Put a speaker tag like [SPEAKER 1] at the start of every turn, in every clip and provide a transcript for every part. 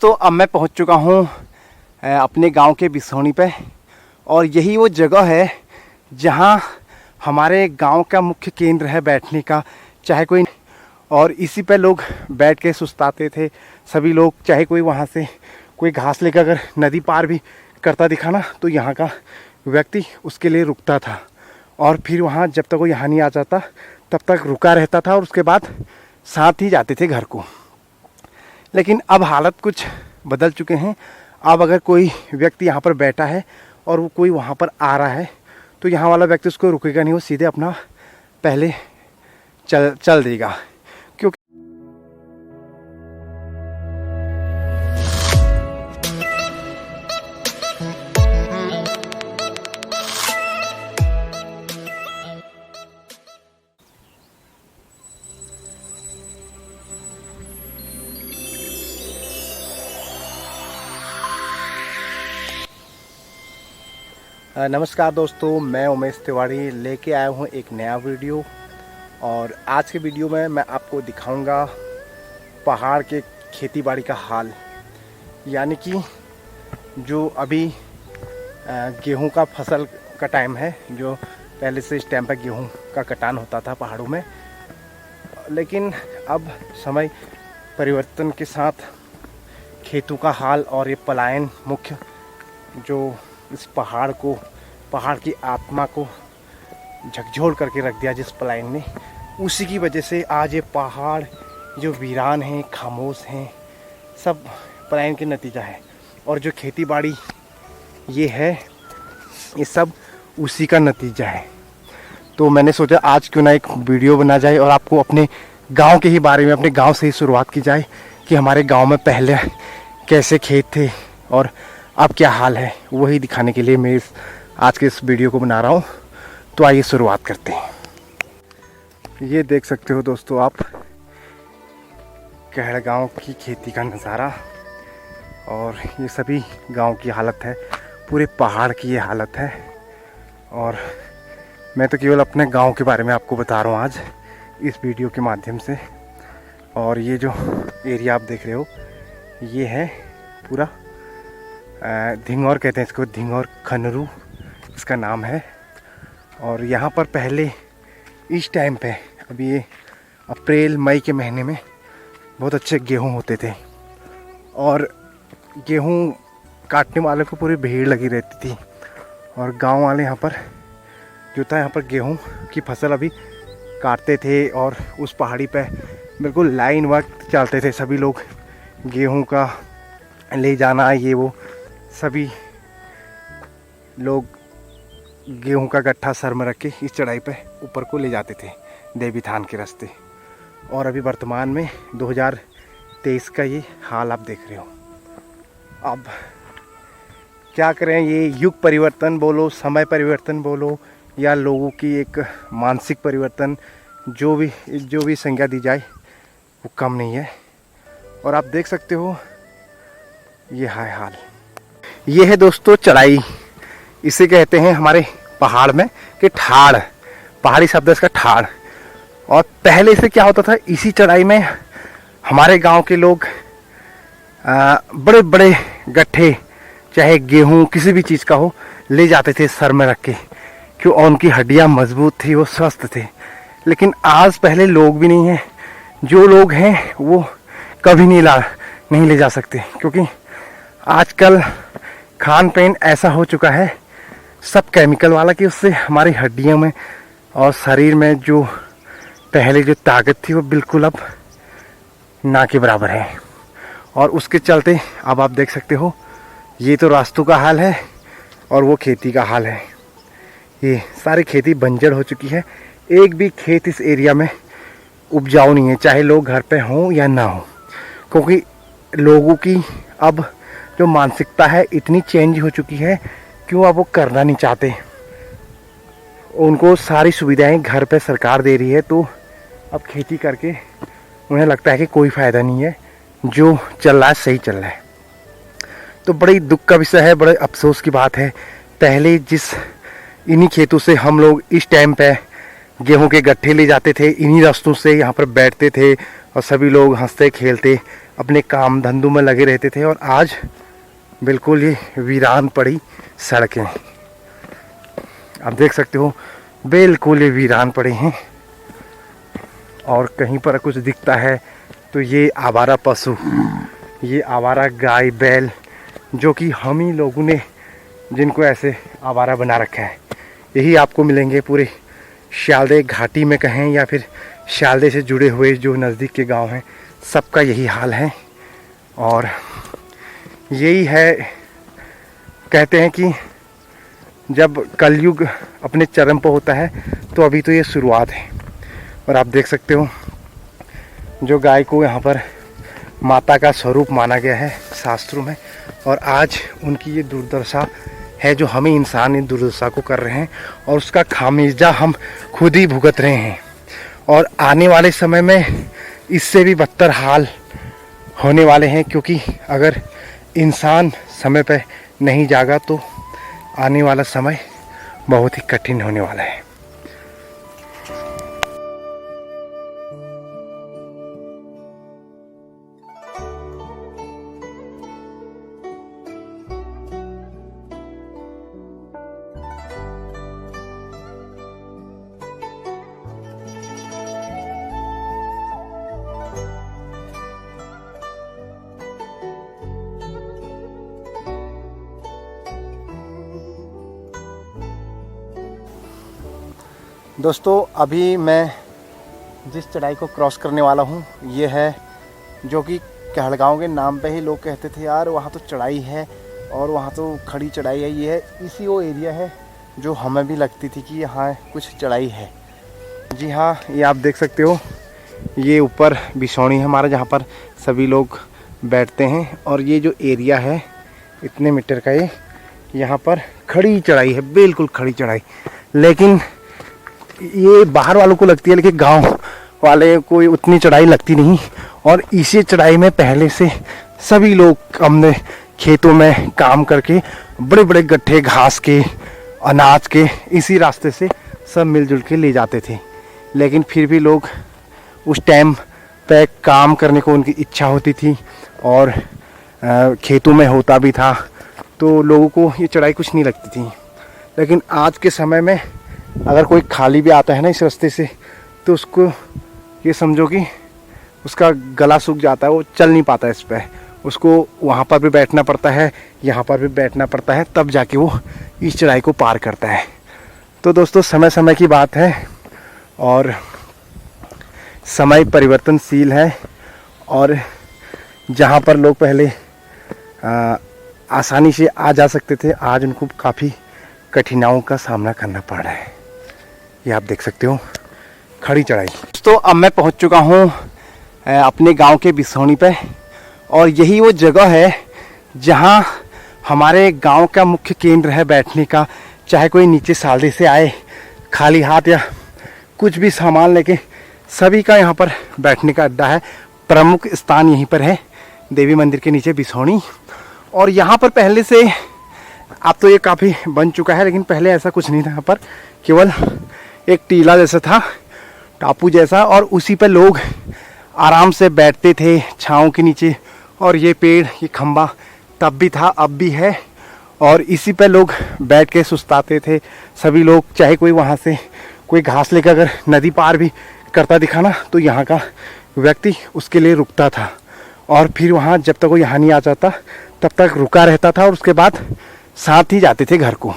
[SPEAKER 1] दोस्तों, अब मैं पहुंच चुका हूं अपने गांव के बिसौनी पे। और यही वो जगह है जहां हमारे गांव का मुख्य केंद्र है बैठने का। चाहे कोई, और इसी पे लोग बैठ के सुस्ताते थे सभी लोग। चाहे कोई वहां से कोई घास लेकर अगर नदी पार भी करता दिखा ना, तो यहाँ का व्यक्ति उसके लिए रुकता था। और फिर वहाँ जब तक वो यहाँ नहीं आ जाता तब तक रुका रहता था, और उसके बाद साथ ही जाते थे घर को। लेकिन अब हालत कुछ बदल चुके हैं। अब अगर कोई व्यक्ति यहाँ पर बैठा है और वो कोई वहाँ पर आ रहा है, तो यहाँ वाला व्यक्ति उसको रुकेगा नहीं, वो सीधे अपना पहले चल देगा। क्योंकि नमस्कार दोस्तों, मैं उमेश तिवारी लेके आया हूँ एक नया वीडियो। और आज के वीडियो में मैं आपको दिखाऊंगा पहाड़ के खेती बाड़ी का हाल। यानी कि जो अभी गेहूं का फसल का टाइम है, जो पहले से इस टाइम पर गेहूं का कटान होता था पहाड़ों में। लेकिन अब समय परिवर्तन के साथ खेतों का हाल और ये पलायन मुख्य जो इस पहाड़ की आत्मा को झकझोर करके रख दिया जिस पलायन ने, उसी की वजह से आज ये पहाड़ जो वीरान हैं, खामोश हैं, सब पलायन के नतीजा है। और जो खेती बाड़ी ये है, ये सब उसी का नतीजा है। तो मैंने सोचा आज क्यों ना एक वीडियो बना जाए और आपको अपने गांव के ही बारे में, अपने गांव से ही शुरुआत की जाए कि हमारे गांव में पहले कैसे खेत थे और अब क्या हाल है, वही दिखाने के लिए मैं आज के इस वीडियो को बना रहा हूँ। तो आइए शुरुआत करते हैं। ये देख सकते हो दोस्तों आप, कहड़ गांव की खेती का नज़ारा। और ये सभी गांव की हालत है, पूरे पहाड़ की ये हालत है। और मैं तो केवल अपने गांव के बारे में आपको बता रहा हूँ आज इस वीडियो के माध्यम से। और ये जो एरिया आप देख रहे हो, ये है पूरा धिंगौर कहते हैं इसको, धिंगौर खनरू इसका नाम है। और यहाँ पर पहले इस टाइम पे, अभी ये अप्रैल मई के महीने में बहुत अच्छे गेहूँ होते थे। और गेहूँ काटने वालों को पूरी भीड़ लगी रहती थी। और गांव वाले यहाँ पर जो था, यहाँ पर गेहूँ की फसल अभी काटते थे। और उस पहाड़ी पे बिल्कुल लाइन वक्त चलते थे सभी लोग, गेहूँ का ले जाना, ये वो सभी लोग गेहूं का गट्ठा सर में रख के इस चढ़ाई पे ऊपर को ले जाते थे देवी थान के रास्ते। और अभी वर्तमान में 2023 का ये हाल आप देख रहे हो। अब क्या करें, ये युग परिवर्तन बोलो, समय परिवर्तन बोलो, या लोगों की एक मानसिक परिवर्तन, जो भी संज्ञा दी जाए वो कम नहीं है। और आप देख सकते हो ये है हाल। ये है दोस्तों चढ़ाई, इसे कहते हैं हमारे पहाड़ में कि ठाड़, पहाड़ी शब्द है इसका ठाड़। और पहले से क्या होता था, इसी चढ़ाई में हमारे गांव के लोग बड़े बड़े गट्ठे, चाहे गेहूं किसी भी चीज़ का हो, ले जाते थे सर में रख के, क्यों उनकी हड्डियां मजबूत थी, वो स्वस्थ थे। लेकिन आज पहले लोग भी नहीं हैं, जो लोग हैं वो कभी नहीं ले जा सकते, क्योंकि आजकल खान पान ऐसा हो चुका है सब केमिकल वाला कि उससे हमारी हड्डियों में और शरीर में जो पहले जो ताकत थी वो बिल्कुल अब ना के बराबर है। और उसके चलते अब आप देख सकते हो, ये तो रास्तों का हाल है और वो खेती का हाल है। ये सारी खेती बंजर हो चुकी है, एक भी खेत इस एरिया में उपजाऊ नहीं है, चाहे लोग घर पे हों या ना हो। क्योंकि लोगों की अब जो मानसिकता है इतनी चेंज हो चुकी है, क्यों अब वो करना नहीं चाहते। उनको सारी सुविधाएं घर पे सरकार दे रही है, तो अब खेती करके उन्हें लगता है कि कोई फ़ायदा नहीं है, जो चल रहा है सही चल रहा है। तो बड़ी दुख का विषय है, बड़े अफसोस की बात है। पहले इन्हीं खेतों से हम लोग इस टाइम पे गेहूं के गट्ठे ले जाते थे, इन्हीं रास्तों से यहाँ पर बैठते थे, और सभी लोग हंसते खेलते अपने काम धंधों में लगे रहते थे। और आज बिल्कुल ये वीरान पड़ी सड़कें, आप देख सकते हो, बिल्कुल ये वीरान पड़े हैं। और कहीं पर कुछ दिखता है तो ये आवारा पशु, ये आवारा गाय बैल, जो कि हम ही लोगों ने जिनको ऐसे आवारा बना रखा है, यही आपको मिलेंगे पूरे शालदे घाटी में कहें या फिर शालदे से जुड़े हुए जो नज़दीक के गांव हैं, सबका यही हाल है। और यही है, कहते हैं कि जब कलयुग अपने चरम पर होता है तो अभी तो ये शुरुआत है। और आप देख सकते हो जो गाय को यहाँ पर माता का स्वरूप माना गया है शास्त्रों में, और आज उनकी ये दुर्दशा है जो हमें इंसान इन दुर्दशा को कर रहे हैं और उसका खामियाजा हम खुद ही भुगत रहे हैं। और आने वाले समय में इससे भी बदतर हाल होने वाले हैं, क्योंकि अगर इंसान समय पर नहीं जागा तो आने वाला समय बहुत ही कठिन होने वाला है। दोस्तों अभी मैं जिस चढ़ाई को क्रॉस करने वाला हूँ ये है जो कि कहलगांव के नाम पे ही लोग कहते थे यार वहाँ तो चढ़ाई है और वहाँ तो खड़ी चढ़ाई है। ये है इसी वो एरिया है जो हमें भी लगती थी कि यहाँ कुछ चढ़ाई है। जी हाँ, ये आप देख सकते हो, ये ऊपर बिसौनी है हमारा जहाँ पर सभी लोग बैठते हैं। और ये जो एरिया है इतने मीटर का, ये यहाँ पर खड़ी चढ़ाई है, बिल्कुल खड़ी चढ़ाई। लेकिन ये बाहर वालों को लगती है, लेकिन गांव वाले को उतनी चढ़ाई लगती नहीं। और इसी चढ़ाई में पहले से सभी लोग हमने खेतों में काम करके बड़े बड़े गट्ठे घास के अनाज के इसी रास्ते से सब मिलजुल के ले जाते थे। लेकिन फिर भी लोग उस टाइम पे काम करने को उनकी इच्छा होती थी और खेतों में होता भी था, तो लोगों को ये चढ़ाई कुछ नहीं लगती थी। लेकिन आज के समय में अगर कोई खाली भी आता है ना इस रास्ते से, तो उसको ये समझो कि उसका गला सूख जाता है, वो चल नहीं पाता इस पर। उसको वहाँ पर भी बैठना पड़ता है, यहाँ पर भी बैठना पड़ता है, तब जाके वो इस चढ़ाई को पार करता है। तो दोस्तों समय समय की बात है और समय परिवर्तनशील है। और जहाँ पर लोग पहले आसानी से आ जा सकते थे, आज उनको काफ़ी कठिनाइयों का सामना करना पड़ रहा है। ये आप देख सकते हो खड़ी चढ़ाई। तो अब मैं पहुंच चुका हूं अपने गांव के बिसौनी पे, और यही वो जगह है जहां हमारे गांव का मुख्य केंद्र है बैठने का। चाहे कोई नीचे सालदे से आए खाली हाथ या कुछ भी सामान लेके, सभी का यहाँ पर बैठने का अड्डा है। प्रमुख स्थान यहीं पर है, देवी मंदिर के नीचे बिसौनी। और यहाँ पर पहले से, अब तो ये काफ़ी बन चुका है, लेकिन पहले ऐसा कुछ नहीं था। यहाँ पर केवल एक टीला जैसा था, टापू जैसा, और उसी पे लोग आराम से बैठते थे छाँव के नीचे। और ये पेड़, ये खंबा तब भी था, अब भी है, और इसी पे लोग बैठ के सुस्ताते थे सभी लोग। चाहे कोई वहाँ से कोई घास लेकर अगर नदी पार भी करता दिखा ना, तो यहाँ का व्यक्ति उसके लिए रुकता था, और फिर वहाँ जब तक वो यहाँ नहीं आ जाता तब तक रुका रहता था, और उसके बाद साथ ही जाते थे घर को।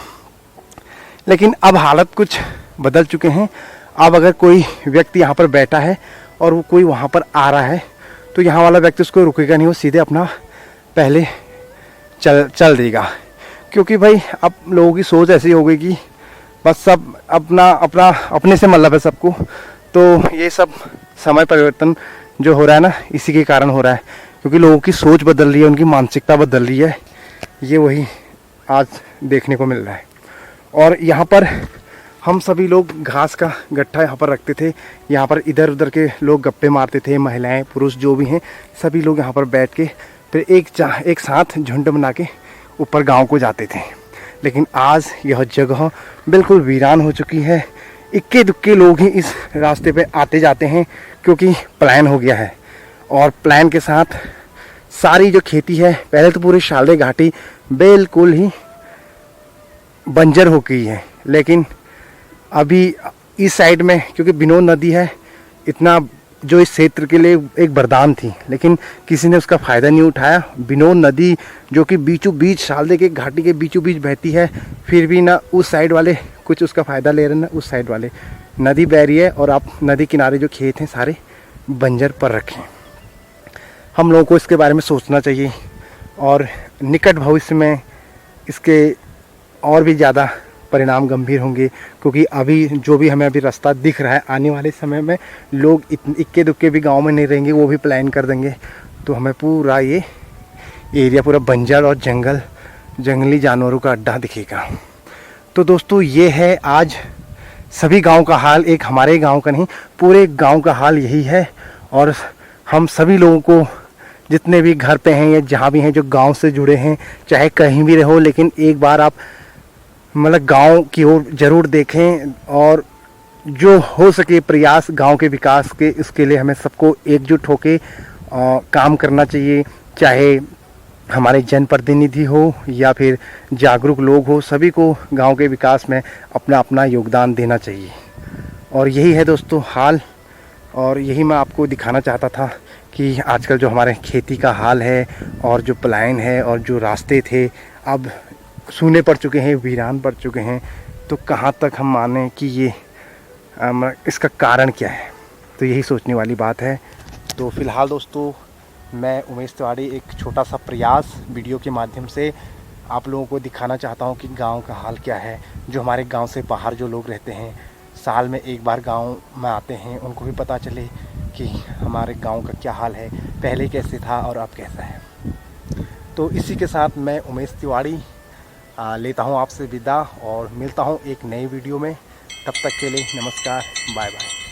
[SPEAKER 1] लेकिन अब हालत कुछ बदल चुके हैं। अब अगर कोई व्यक्ति यहाँ पर बैठा है और वो कोई वहाँ पर आ रहा है, तो यहाँ वाला व्यक्ति उसको रुकेगा नहीं, वो सीधे अपना पहले चल देगा। क्योंकि भाई अब लोगों की सोच ऐसी हो गई कि बस सब अपना अपना अपने से मतलब है सबको। तो ये सब समय परिवर्तन जो हो रहा है ना, इसी के कारण हो रहा है, क्योंकि लोगों की सोच बदल रही है, उनकी मानसिकता बदल रही है। ये वही आज देखने को मिल रहा है। और यहाँ पर हम सभी लोग घास का गट्ठा यहाँ पर रखते थे। यहाँ पर इधर उधर के लोग गप्पे मारते थे, महिलाएं पुरुष जो भी हैं सभी लोग यहाँ पर बैठ के फिर एक साथ झुंड बना के ऊपर गांव को जाते थे। लेकिन आज यह जगह बिल्कुल वीरान हो चुकी है। इक्के दुक्के लोग ही इस रास्ते पे आते जाते हैं, क्योंकि पलायन हो गया है। और प्लान के साथ सारी जो खेती है, पहले तो पूरी शालरे घाटी बिल्कुल ही बंजर हो गई है, लेकिन अभी इस साइड में क्योंकि बिनोद नदी है, इतना जो इस क्षेत्र के लिए एक वरदान थी, लेकिन किसी ने उसका फ़ायदा नहीं उठाया। बिनोद नदी जो कि बीचों बीच शालरे के घाटी के बीचों बीच बहती है, फिर भी ना उस साइड वाले कुछ उसका फ़ायदा ले रहे हैं, ना उस साइड वाले। नदी बह रही है और आप नदी किनारे जो खेत हैं सारे बंजर पर रखें। हम लोगों को इसके बारे में सोचना चाहिए और निकट भविष्य में इसके और भी ज़्यादा परिणाम गंभीर होंगे, क्योंकि अभी जो भी हमें अभी रास्ता दिख रहा है, आने वाले समय में लोग इक्के दुक्के भी गांव में नहीं रहेंगे, वो भी प्लान कर देंगे, तो हमें पूरा ये एरिया पूरा बंजर और जंगली जानवरों का अड्डा दिखेगा। तो दोस्तों ये है आज सभी गांव का हाल, एक हमारे गांव का नहीं, पूरे गांव का हाल यही है। और हम सभी लोगों को जितने भी घर पे हैं या जहाँ भी हैं जो गांव से जुड़े हैं, चाहे कहीं भी रहो, लेकिन एक बार आप मतलब गांव की ओर ज़रूर देखें और जो हो सके प्रयास गांव के विकास के, इसके लिए हमें सबको एकजुट होकर काम करना चाहिए। चाहे हमारे जनप्रतिनिधि हो या फिर जागरूक लोग हो, सभी को गांव के विकास में अपना अपना योगदान देना चाहिए। और यही है दोस्तों हाल, और यही मैं आपको दिखाना चाहता था कि आजकल जो हमारे खेती का हाल है और जो प्लान है और जो रास्ते थे अब सूने पड़ चुके हैं, वीरान पड़ चुके हैं, तो कहाँ तक हम माने कि ये इसका कारण क्या है, तो यही सोचने वाली बात है। तो फ़िलहाल दोस्तों मैं उमेश तिवारी एक छोटा सा प्रयास वीडियो के माध्यम से आप लोगों को दिखाना चाहता हूँ कि गांव का हाल क्या है। जो हमारे गांव से बाहर जो लोग रहते हैं, साल में एक बार गांव में आते हैं, उनको भी पता चले कि हमारे गांव का क्या हाल है, पहले कैसे था और अब कैसा है। तो इसी के साथ मैं उमेश तिवारी लेता हूँ आपसे विदा और मिलता हूँ एक नई वीडियो में। तब तक के लिए नमस्कार, बाय बाय।